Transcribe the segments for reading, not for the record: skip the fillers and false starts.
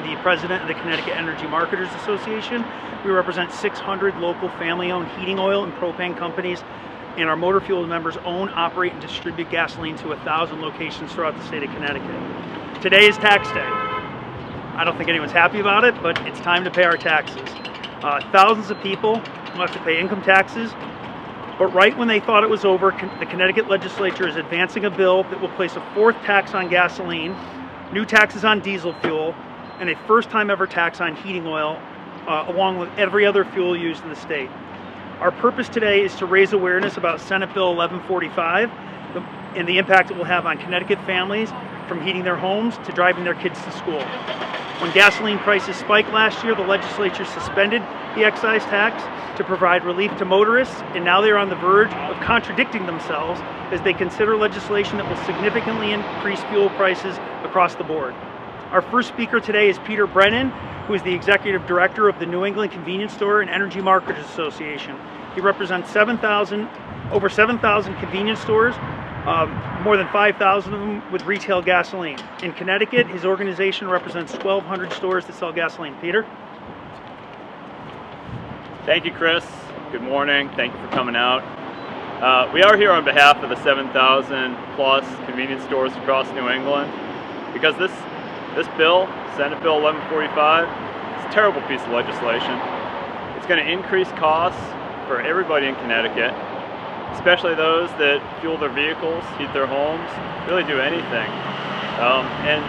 the president of the Connecticut Energy Marketers Association. We represent 600 local family-owned heating oil and propane companies, and our motor fuel members own, operate, and distribute gasoline to 1,000 locations throughout the state of Connecticut. Today is tax day. I don't think anyone's happy about it, but it's time to pay our taxes. Thousands of people will have to pay income taxes, but right when they thought it was over, the Connecticut legislature is advancing a bill that will place a fourth tax on gasoline, new taxes on diesel fuel, and a first-time ever tax on heating oil, along with every other fuel used in the state. Our purpose today is to raise awareness about Senate Bill 1145 and the impact it will have on Connecticut families, from heating their homes to driving their kids to school. When gasoline prices spiked last year, the legislature suspended the excise tax to provide relief to motorists, and now they're on the verge of contradicting themselves as they consider legislation that will significantly increase fuel prices across the board. Our first speaker today is Peter Brennan, who is the Executive Director of the New England Convenience Store and Energy Marketers Association. He represents over 7,000 convenience stores, more than 5,000 of them with retail gasoline. In Connecticut, his organization represents 1,200 stores that sell gasoline. Peter? Thank you, Chris. Good morning. Thank you for coming out. We are here on behalf of the 7,000 plus convenience stores across New England because this bill, Senate Bill 1145, is a terrible piece of legislation. It's going to increase costs for everybody in Connecticut, especially those that fuel their vehicles, heat their homes, really do anything. And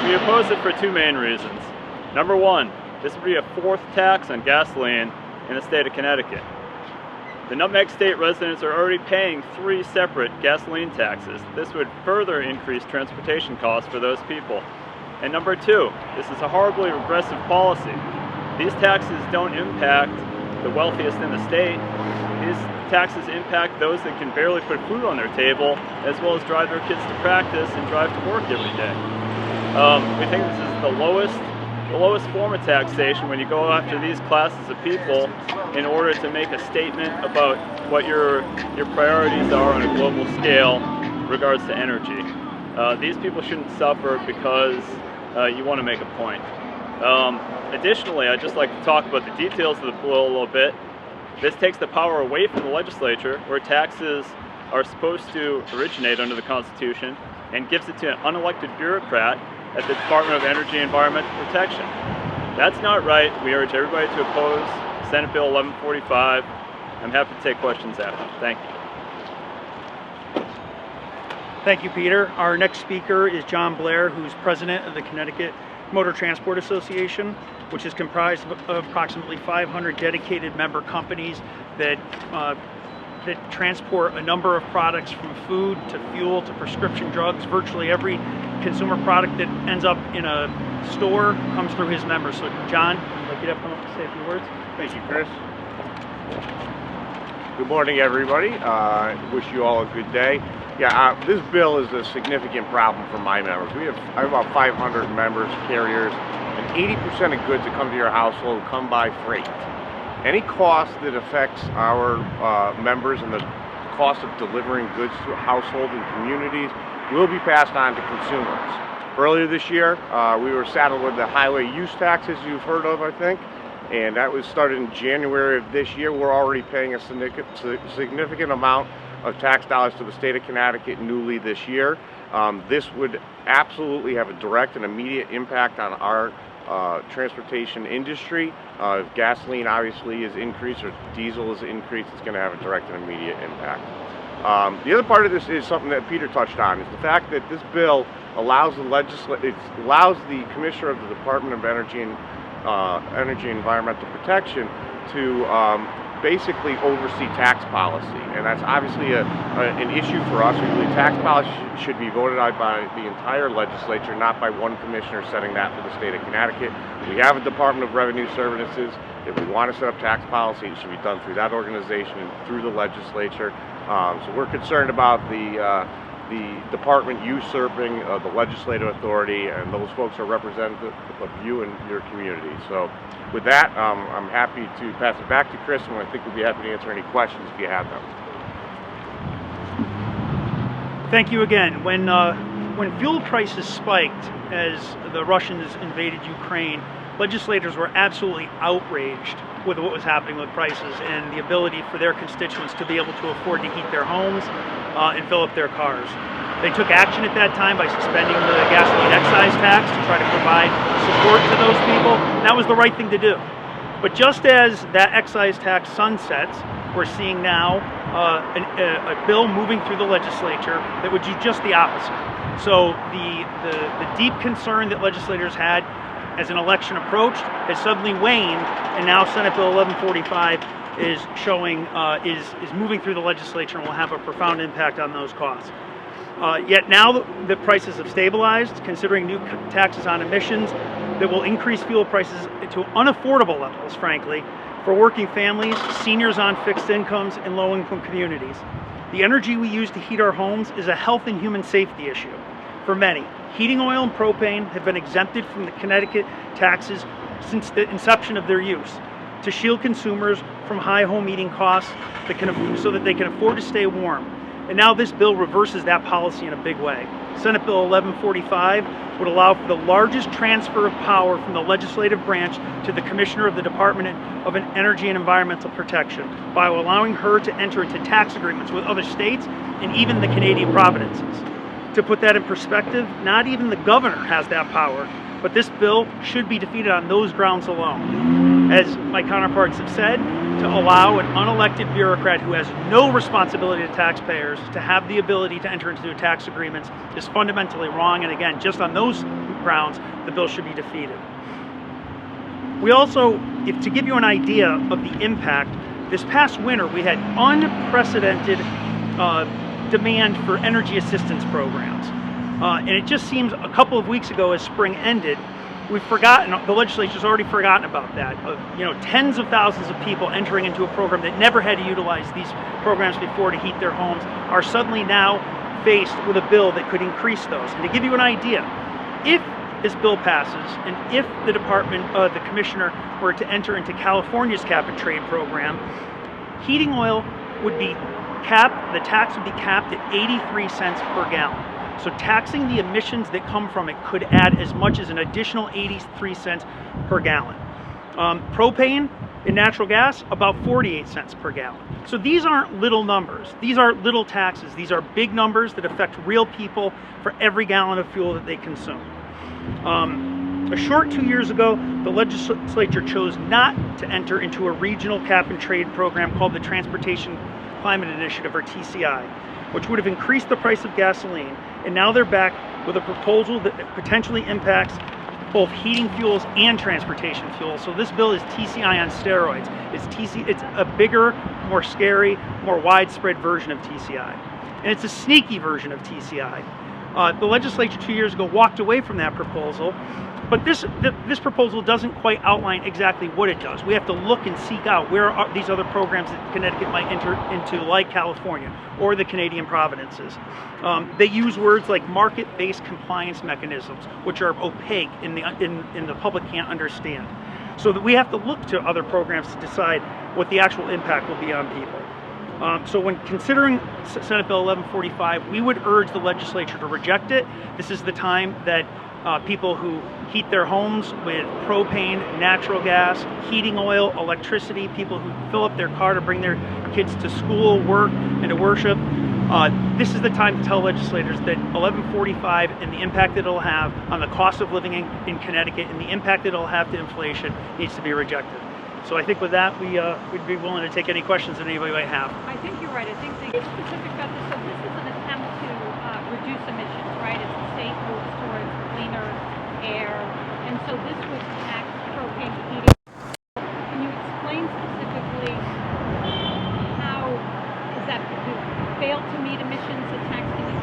we oppose it for two main reasons. Number one, this would be a fourth tax on gasoline in the state of Connecticut. The Nutmeg State residents are already paying 3 separate gasoline taxes. This would further increase transportation costs for those people. And number two, this is a horribly regressive policy. These taxes don't impact the wealthiest in the state. These taxes impact those that can barely put food on their table, as well as drive their kids to practice and drive to work every day. We think this is the lowest form of taxation when you go after these classes of people in order to make a statement about what your priorities are on a global scale in regards to energy. These people shouldn't suffer because you want to make a point. Additionally, I'd just like to talk about the details of the bill a little bit. This takes the power away from the legislature, where taxes are supposed to originate under the Constitution, and gives it to an unelected bureaucrat at the Department of Energy and Environmental Protection. That's not right. We urge everybody to oppose Senate Bill 1145. I'm happy to take questions after. Thank you. Thank you, Peter. Our next speaker is John Blair, who's president of the Connecticut Motor Transport Association, which is comprised of approximately 500 dedicated member companies that transport a number of products from food to fuel to prescription drugs. Virtually every consumer product that ends up in a store comes through his members. So John, I'd like you to come up and say a few words. Thank you, Chris. Good morning, everybody. Wish you all a good day. Yeah, this bill is a significant problem for my members. I have about 500 members, carriers, and 80% of goods that come to your household come by freight. Any cost that affects our members and the cost of delivering goods to households and communities will be passed on to consumers. Earlier this year, we were saddled with the highway use taxes you've heard of, I think, and that was started in January of this year. We're already paying a significant amount of tax dollars to the state of Connecticut newly this year. This would absolutely have a direct and immediate impact on our transportation industry. If gasoline obviously is increased or diesel is increased, it's going to have a direct and immediate impact. The other part of this is something that Peter touched on, is the fact that this bill allows the Commissioner of the Department of Energy and Environmental Protection to basically oversee tax policy, and that's obviously an issue for us. We believe tax policy should be voted out by the entire legislature, not by one commissioner setting that for the state of Connecticut. We have a Department of Revenue Services. If we want to set up tax policy, it should be done through that organization and through the legislature. So we're concerned about the department usurping the legislative authority, and those folks are representative of you and your community. So with that, I'm happy to pass it back to Chris, and I think we'll be happy to answer any questions if you have them. Thank you again. When fuel prices spiked as the Russians invaded Ukraine, legislators were absolutely outraged with what was happening with prices and the ability for their constituents to be able to afford to heat their homes and fill up their cars. They took action at that time by suspending the gasoline excise tax to try to provide support to those people. And that was the right thing to do. But just as that excise tax sunsets, we're seeing now a bill moving through the legislature that would do just the opposite. So the deep concern that legislators had as an election approached has suddenly waned, and now Senate Bill 1145 is showing is moving through the legislature and will have a profound impact on those costs. Yet now the prices have stabilized, considering new taxes on emissions that will increase fuel prices to unaffordable levels, frankly, for working families, seniors on fixed incomes, and low-income communities. The energy we use to heat our homes is a health and human safety issue. For many, heating oil and propane have been exempted from the Connecticut taxes since the inception of their use to shield consumers from high home heating costs so that they can afford to stay warm. And now this bill reverses that policy in a big way. Senate Bill 1145 would allow for the largest transfer of power from the legislative branch to the Commissioner of the Department of Energy and Environmental Protection by allowing her to enter into tax agreements with other states and even the Canadian provinces. To put that in perspective, not even the governor has that power, but this bill should be defeated on those grounds alone. As my counterparts have said, to allow an unelected bureaucrat who has no responsibility to taxpayers to have the ability to enter into tax agreements is fundamentally wrong, and again, just on those grounds, the bill should be defeated. We also, to give you an idea of the impact, this past winter we had unprecedented demand for energy assistance programs. And it just seems a couple of weeks ago, as spring ended, we've forgotten, the legislature's already forgotten about that, of tens of thousands of people entering into a program that never had to utilize these programs before to heat their homes are suddenly now faced with a bill that could increase those. And to give you an idea, if this bill passes and if the the commissioner were to enter into California's cap and trade program, heating oil would be capped, the tax would be capped at 83 cents per gallon. So taxing the emissions that come from it could add as much as an additional 83 cents per gallon. Propane and natural gas, about 48 cents per gallon. So these aren't little numbers. These are little taxes. These are big numbers that affect real people for every gallon of fuel that they consume. A short 2 years ago, the legislature chose not to enter into a regional cap and trade program called the Transportation Climate Initiative, or TCI, which would have increased the price of gasoline. And now they're back with a proposal that potentially impacts both heating fuels and transportation fuels. So this bill is TCI on steroids. It's a bigger, more scary, more widespread version of TCI. And it's a sneaky version of TCI. The legislature 2 years ago walked away from that proposal, but this proposal doesn't quite outline exactly what it does. We have to look and seek out where are these other programs that Connecticut might enter into, like California or the Canadian provinces. They use words like market-based compliance mechanisms, which are opaque and the public can't understand. So that we have to look to other programs to decide what the actual impact will be on people. So when considering Senate Bill 1145, we would urge the legislature to reject it. This is the time that people who heat their homes with propane, natural gas, heating oil, electricity, people who fill up their car to bring their kids to school, work, and to worship, this is the time to tell legislators that 1145 and the impact that it'll have on the cost of living in Connecticut and the impact that it'll have to inflation needs to be rejected. So I think with that, we'd be willing to take any questions that anybody might have. I think you're right. I think the specific about this, so this is an attempt to reduce emissions, right? As the state moves towards cleaner air, and so this would tax propane heating. Can you explain specifically how is that fail to meet emissions that tax? Can you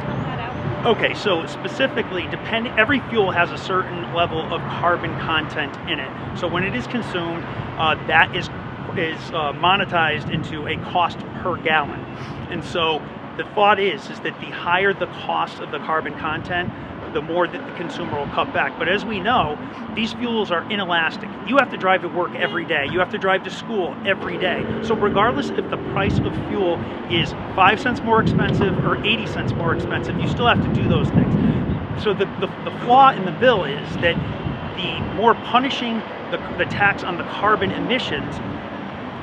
spell that out? Okay, so specifically, every fuel has a certain level of carbon content in it. So when it is consumed, that is monetized into a cost per gallon. And so the thought is that the higher the cost of the carbon content, the more that the consumer will cut back. But as we know, these fuels are inelastic. You have to drive to work every day. You have to drive to school every day. So regardless if the price of fuel is 5 cents more expensive or 80 cents more expensive, you still have to do those things. So the flaw in the bill is that the more punishing the tax on the carbon emissions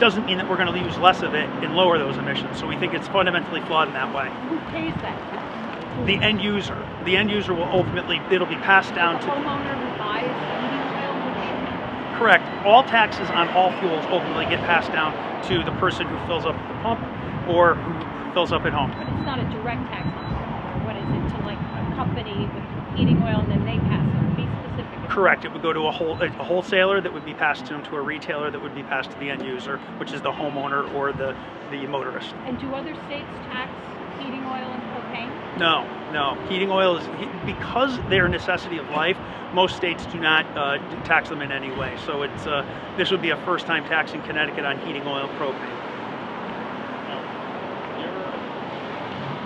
doesn't mean that we're going to use less of it and lower those emissions. So we think it's fundamentally flawed in that way. Who pays that tax? The end user. The end user will ultimately, it'll be passed down The to... homeowner who buys heating oil will pay? Correct. All taxes on all fuels ultimately get passed down to the person who fills up the pump or who fills up at home. But it's not a direct tax on the homeowner. What is it, to like a company with heating oil and then they pass it? Be specific. Correct. It would go to a wholesaler that would be passed to a retailer that would be passed to the end user, which is the homeowner or the motorist. And do other states tax heating oil and propane? No. Heating oil is, because they're a necessity of life, most states do not tax them in any way. So it's this would be a first-time tax in Connecticut on heating oil and propane.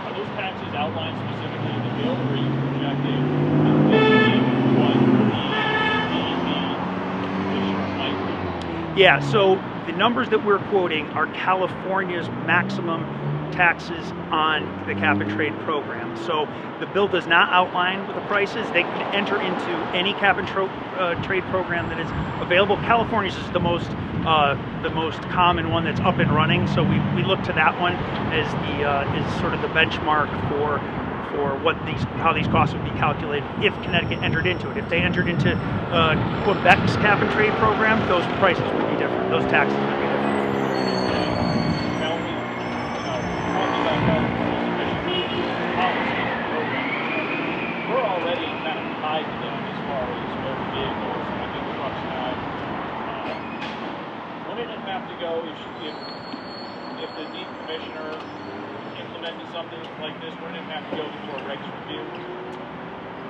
Are those taxes outlined specifically in the bill, or are you projecting what the might be? Yeah, so the numbers that we're quoting are California's maximum taxes on the cap and trade program. So the bill does not outline the prices. They can enter into any cap and trade program that is available. California's is the most common one that's up and running. So we look to that one as is sort of the benchmark for how these costs would be calculated if Connecticut entered into it. If they entered into Quebec's cap and trade program, those prices would be different. Those taxes would be different. We're already kind of tied to them as far as motor vehicles, and I think trucks now. Wouldn't it have to go if the decommissioner implemented something like this? Wouldn't it have to go before a regs review?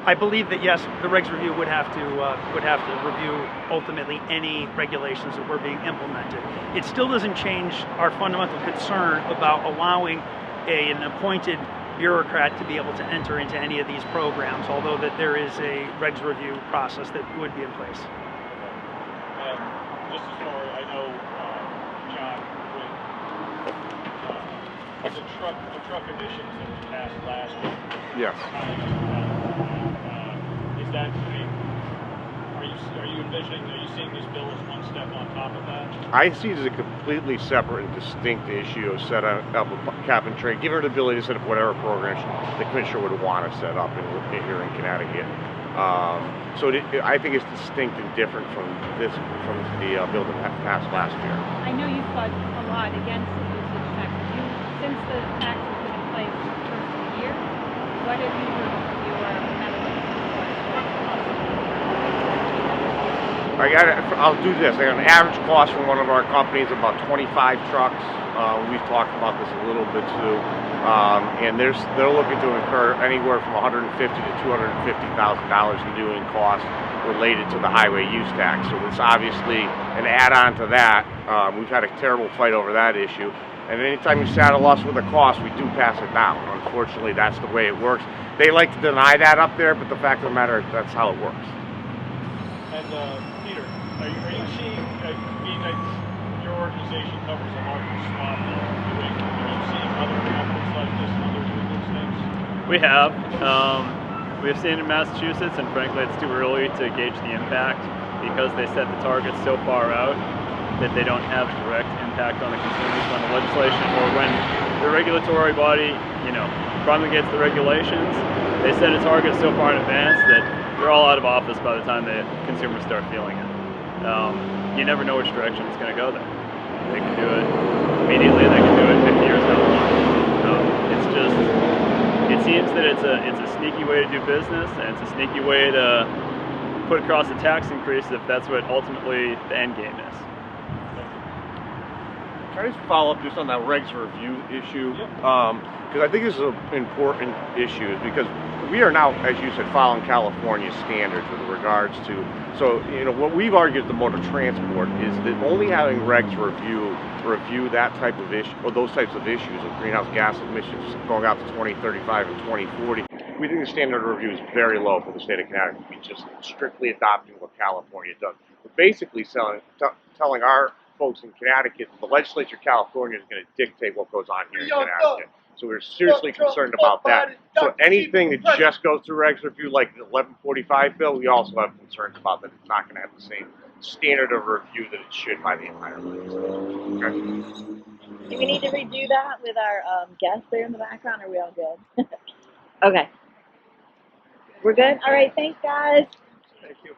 I believe that yes, the regs review would have to review ultimately any regulations that were being implemented. It still doesn't change our fundamental concern about allowing an appointed bureaucrat to be able to enter into any of these programs, although that there is a regs review process that would be in place. And just as far I know, John, with the truck emissions that was passed last year. Yes. Is that, are you envisioning, are you seeing this bill as one step on top of that? I see it as a completely separate and distinct issue of set up a cap and trade. Give her the ability to set up whatever program the commissioner would want to set up here in Connecticut. So I think it's distinct and different from the bill that passed last year. I know you fought a lot against the usage tax. Since the tax has been in place for the first of the year, what have you heard from your members? I'll do this. I got an average cost from one of our companies about 25 trucks. We've talked about this a little bit too, and they're looking to incur anywhere from $150,000 to $250,000 in doing costs related to the highway use tax. So it's obviously an add-on to that. We've had a terrible fight over that issue, and anytime you saddle us with a cost, we do pass it down. Unfortunately, that's the way it works. They like to deny that up there, but the fact of the matter is that's how it works. And Peter, are you seeing, being that your organization covers a large swath of New England, are you seeing other companies like this in other New England states? We have. We have seen it in Massachusetts, and frankly, it's too early to gauge the impact because they set the targets so far out that they don't have a direct impact on the consumers when the legislation or when the regulatory body, promulgates the regulations. They set a target so far in advance that they're all out of office by the time the consumers start feeling it. You never know which direction it's going to go there. They can do it immediately, they can do it 50 years down the line. It seems that it's a sneaky way to do business, and it's a sneaky way to put across a tax increase if that's what ultimately the end game is. Can I just follow up just on that regs review issue? Because I think this is an important issue, because we are now, as you said, following California standards with regards to, so what we've argued at the motor transport is that only having regs review that type of issue, or those types of issues of greenhouse gas emissions going out to 2035 and 2040, we think the standard of review is very low for the state of Connecticut. We just strictly adopting what California does. We're basically telling our folks in Connecticut, the legislature of California is going to dictate what goes on here in Connecticut. So we're seriously concerned about that. So anything that just goes through regs review, like the 1145 bill, we also have concerns about that it's not going to have the same standard of review that it should by the entire legislature. Okay. Do we need to redo that with our guests there in the background? Or are we all good? Okay. We're good? All right. Thanks, guys. Thank you.